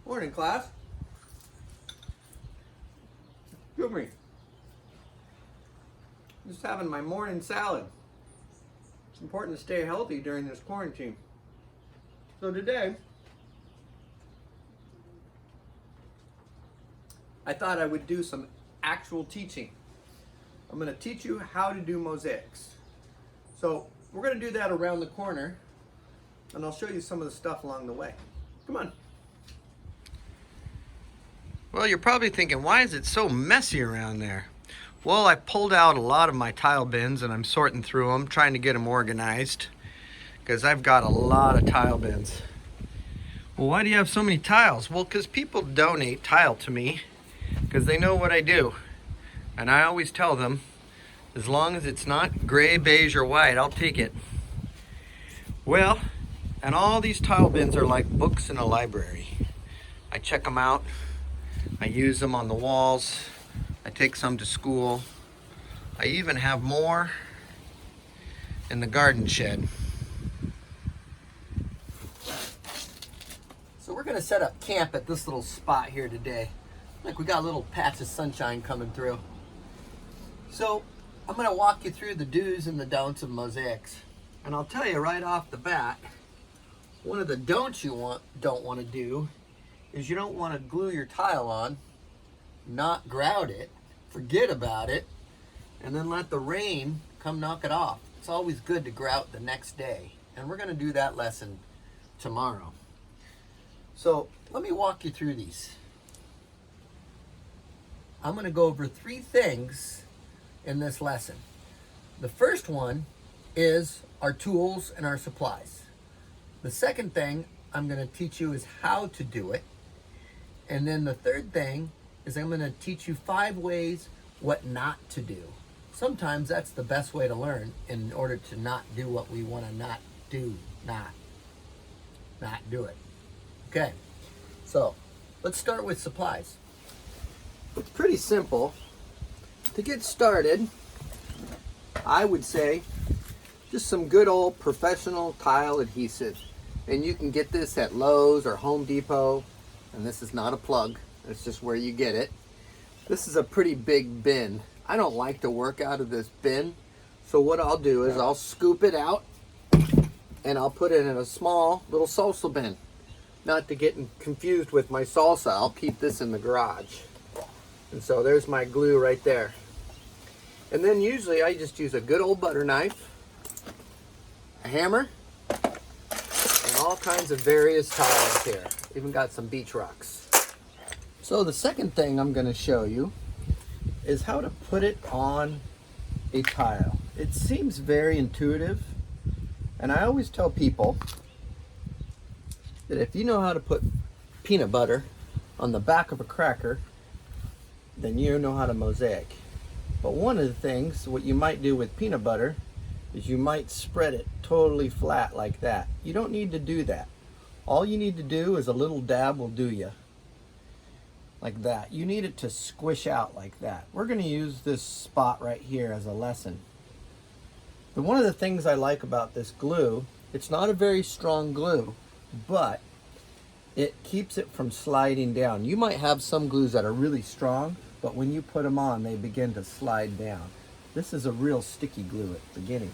Morning, class. Excuse me. Just having my morning salad. It's important to stay healthy during this quarantine. So today, I thought I would do some actual teaching. I'm going to teach you how to do mosaics. So we're going to do that around the corner, and I'll show you some of the stuff along the way. Come on. Well, you're probably thinking, why is it so messy around there? Well, I pulled out a lot of my tile bins and I'm sorting through them, trying to get them organized, because I've got a lot of tile bins. Well, why do you have so many tiles? Well, because people donate tile to me because they know what I do. And I always tell them, as long as it's not gray, beige, or white, I'll take it. Well, and all these tile bins are like books in a library. I check them out. I use them on the walls. I take some to school. I even have more in the garden shed. So we're gonna set up camp at this little spot here today. Like we got a little patch of sunshine coming through. So I'm gonna walk you through the do's and the don'ts of mosaics. And I'll tell you right off the bat, one of the don'ts you don't want to do is you don't want to glue your tile on, not grout it, forget about it, and then let the rain come knock it off. It's always good to grout the next day. And we're going to do that lesson tomorrow. So let me walk you through these. I'm going to go over 3 things in this lesson. The first one is our tools and our supplies. The second thing I'm going to teach you is how to do it. And then the third thing is I'm going to teach you 5 ways what not to do. Sometimes that's the best way to learn in order to not do what we want to not do, not do it. Okay, so let's start with supplies. It's pretty simple. To get started, I would say just some good old professional tile adhesive. And you can get this at Lowe's or Home Depot. And this is not a plug, it's just where you get it. This is a pretty big bin. I don't like to work out of this bin, so what I'll do is I'll scoop it out and I'll put it in a small little salsa bin. Not to get confused with my salsa, I'll keep this in the garage. And so there's my glue right there. And then usually I just use a good old butter knife, a hammer, and all kinds of various tiles here. Even got some beach rocks. So the second thing I'm going to show you is how to put it on a tile. It seems very intuitive, and I always tell people that if you know how to put peanut butter on the back of a cracker, then you know how to mosaic. But one of the things, what you might do with peanut butter, is you might spread it totally flat like that. You don't need to do that. All you need to do is a little dab will do you. Like that. You need it to squish out like that. We're going to use this spot right here as a lesson. But one of the things I like about this glue, it's not a very strong glue, but it keeps it from sliding down. You might have some glues that are really strong, but when you put them on, they begin to slide down. This is a real sticky glue at the beginning.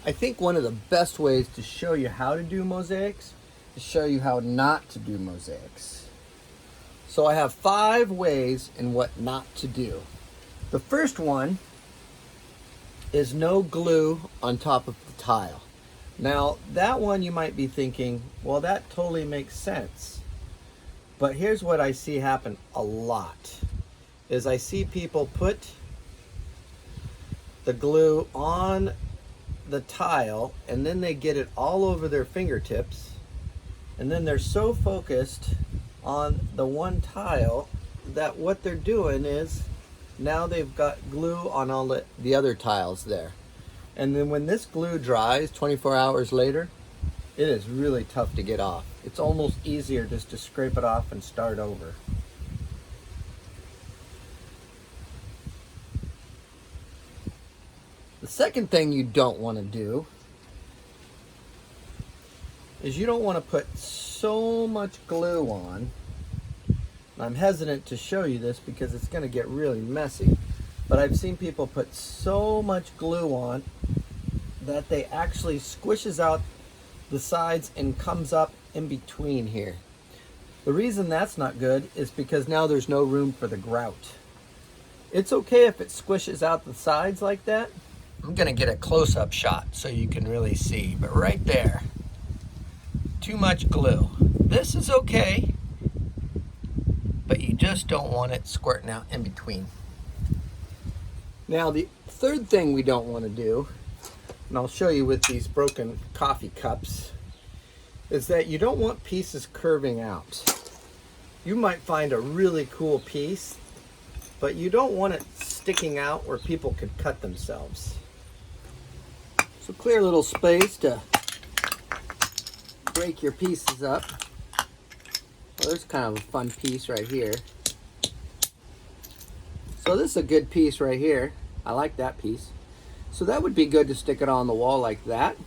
I think one of the best ways to show you how to do mosaics to show you how not to do mosaics. So I have 5 ways in what not to do. The first one is no glue on top of the tile. Now that one you might be thinking, well, that totally makes sense. But here's what I see happen a lot, is I see people put the glue on the tile and then they get it all over their fingertips. And then they're so focused on the one tile that what they're doing is now they've got glue on all the other tiles there. And then when this glue dries 24 hours later, it is really tough to get off. It's almost easier just to scrape it off and start over. The second thing you don't want to do is you don't want to put so much glue on. I'm hesitant to show you this because it's going to get really messy, but I've seen people put so much glue on that they actually squishes out the sides and comes up in between here. The reason that's not good is because now there's no room for the grout. It's okay if it squishes out the sides like that. I'm gonna get a close-up shot so you can really see, but right there, too much glue. This is okay, but you just don't want it squirting out in between. Now the third thing we don't want to do, and I'll show you with these broken coffee cups, is that you don't want pieces curving out. You might find a really cool piece, but you don't want it sticking out where people could cut themselves. So clear a little space to break your pieces up. Well, there's kind of a fun piece right here. So this is a good piece right here. I like that piece. So that would be good to stick it on the wall like that.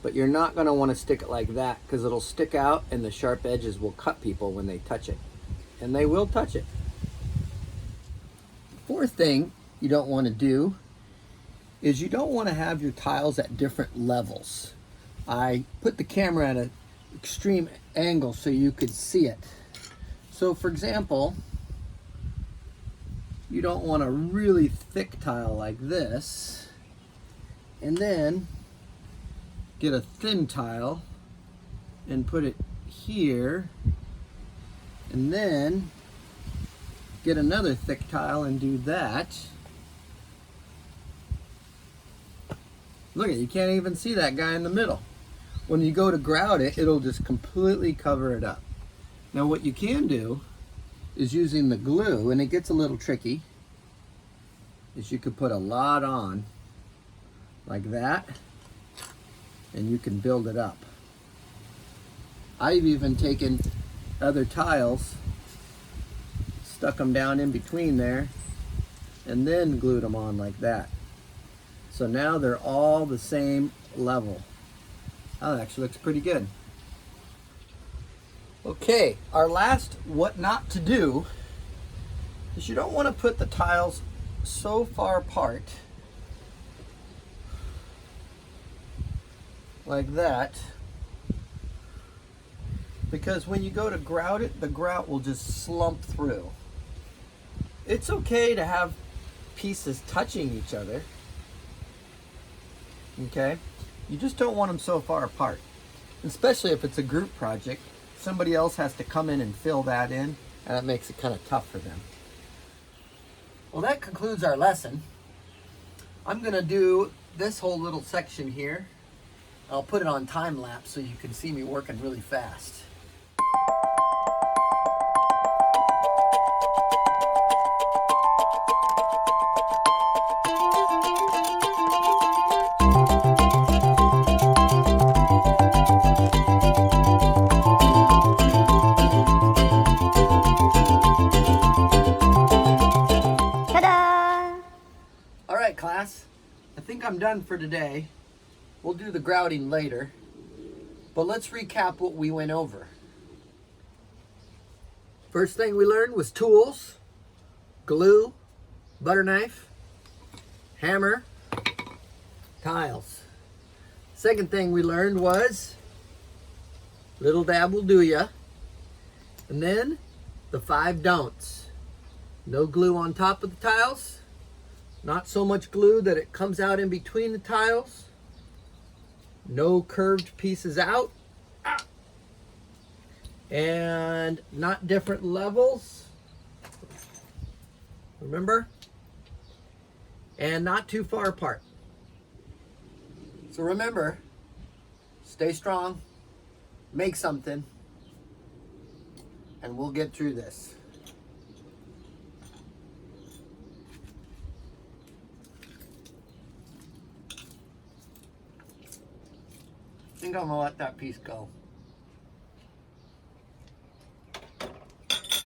But you're not going to want to stick it like that because it'll stick out and the sharp edges will cut people when they touch it. And they will touch it. Fourth thing you don't want to do is you don't want to have your tiles at different levels. I put the camera at an extreme angle so you could see it. So for example, you don't want a really thick tile like this and then get a thin tile and put it here, and then get another thick tile and do that. Look at it, you can't even see that guy in the middle. When you go to grout it, it'll just completely cover it up. Now what you can do is using the glue, and it gets a little tricky, is you could put a lot on like that, and you can build it up. I've even taken other tiles, stuck them down in between there, and then glued them on like that. So now they're all the same level. That actually looks pretty good. Okay, our last what not to do is you don't want to put the tiles so far apart like that, because when you go to grout it, the grout will just slump through. It's okay to have pieces touching each other, okay? You just don't want them so far apart, especially if it's a group project. Somebody else has to come in and fill that in, and that makes it kind of tough for them. Well, that concludes our lesson. I'm gonna do this whole little section here. I'll put it on time lapse so you can see me working really fast. Ta-da! All right, class, I think I'm done for today. We'll do the grouting later, but let's recap what we went over. First thing we learned was tools, glue, butter knife, hammer, tiles. Second thing we learned was little dab will do ya. And then the 5 don'ts. No glue on top of the tiles, not so much glue that it comes out in between the tiles, no curved pieces out, and not different levels, remember? And not too far apart. So remember, stay strong, make something, and we'll get through this. I think I'm gonna let that piece go.